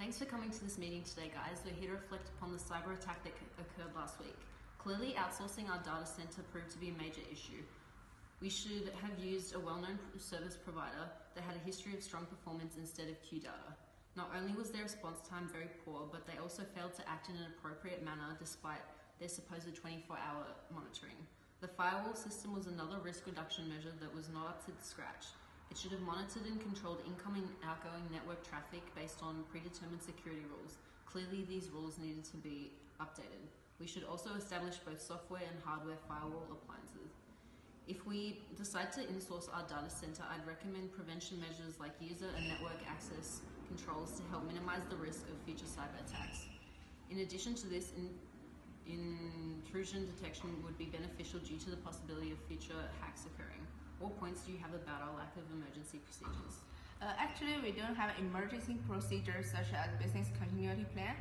Thanks for coming to this meeting today, guys. We're here to reflect upon the cyber attack that occurred last week. Clearly, outsourcing our data center proved to be a major issue. We should have used a well-known service provider that had a history of strong performance instead of QData. Not only was their response time very poor, but they also failed to act in an appropriate manner despite their supposed 24-hour monitoring. The firewall system was another risk reduction measure that was not up to scratch. It should have monitored and controlled incoming and outgoing network traffic based on predetermined security rules. Clearly, these rules needed to be updated. We should also establish both software and hardware firewall appliances. If we decide to insource our data center, I'd recommend prevention measures like user and network access controls to help minimize the risk of future cyber attacks. In addition to this, intrusion detection would be beneficial due to the possibility of future hacks occurring. What points do you have about our lack of emergency procedures? Actually, we don't have emergency procedures such as business continuity plan.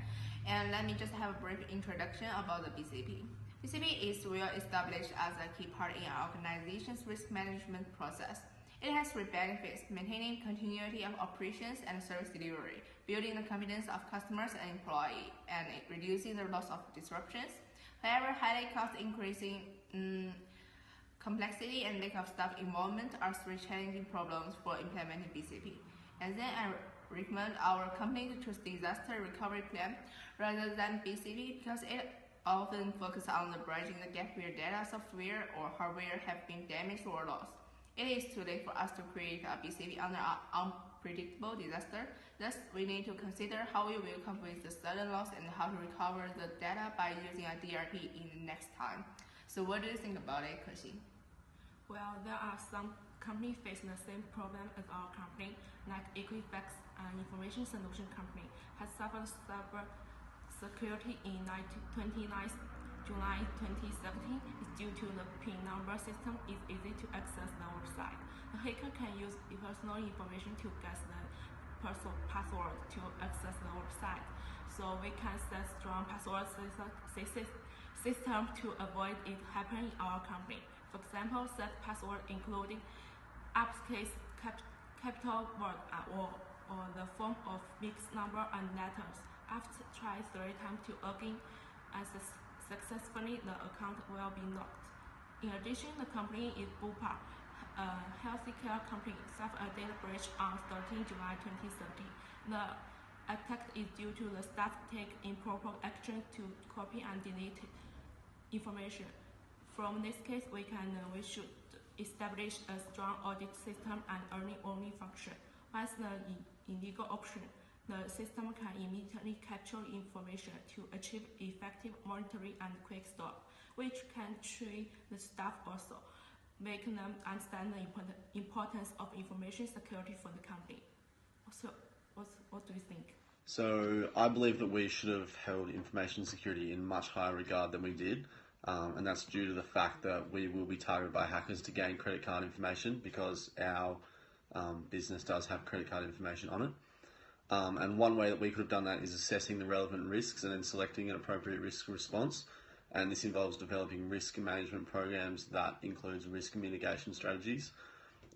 And let me just have a brief introduction about the BCP. BCP is well established as a key part in our organization's risk management process. It has three benefits: maintaining continuity of operations and service delivery, building the confidence of customers and employees, and reducing the loss of disruptions. However, highly cost-increasing complexity and lack of staff involvement are three challenging problems for implementing BCP. And then I recommend our company to choose disaster recovery plan rather than BCP because it often focuses on the bridging the gap where data, software, or hardware have been damaged or lost. It is too late for us to create a BCP under an unpredictable disaster. Thus, we need to consider how we will cope with the sudden loss and how to recover the data by using a DRP in the next time. So what do you think about it, Kexi? Well, there are some companies facing the same problem as our company, like Equifax, an information solution company, has suffered cyber security in 29 July 2017 is due to the PIN number system is easy to access the website. The hacker can use personal information to guess the password to access the website. So we can set strong password system to avoid it happening in our company. For example, set password including uppercase capital word or the form of mixed number and letters. After try 3 times to log in and successfully, the account will be locked. In addition, the company is Bupa, a healthcare company, suffered a data breach on 13 July 2017. The attack is due to the staff take improper action to copy and delete information. From this case, we should establish a strong audit system and earning-only function. As the illegal option, the system can immediately capture information to achieve effective monitoring and quick stop, which can train the staff also, make them understand the importance of information security for the company. So, what do you think? So I believe that we should have held information security in much higher regard than we did. And that's due to the fact that we will be targeted by hackers to gain credit card information because our business does have credit card information on it. And one way that we could have done that is assessing the relevant risks and then selecting an appropriate risk response. And this involves developing risk management programs that includes risk mitigation strategies.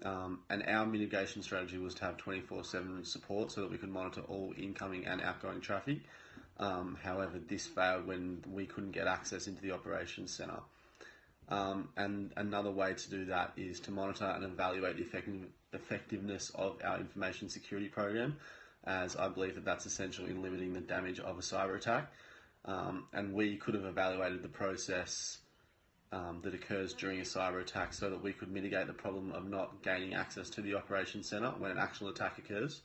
And our mitigation strategy was to have 24/7 support so that we could monitor all incoming and outgoing traffic. However, this failed when we couldn't get access into the operations center. And another way to do that is to monitor and evaluate the effectiveness of our information security program, as I believe that that's essential in limiting the damage of a cyber attack. And we could have evaluated the process that occurs during a cyber attack so that we could mitigate the problem of not gaining access to the operations center when an actual attack occurs.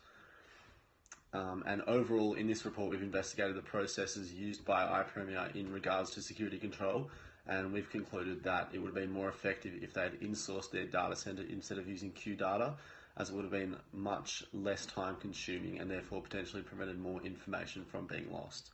And overall, in this report, we've investigated the processes used by iPremier in regards to security control, and we've concluded that it would have been more effective if they had insourced their data center instead of using QData, as it would have been much less time consuming and therefore potentially prevented more information from being lost.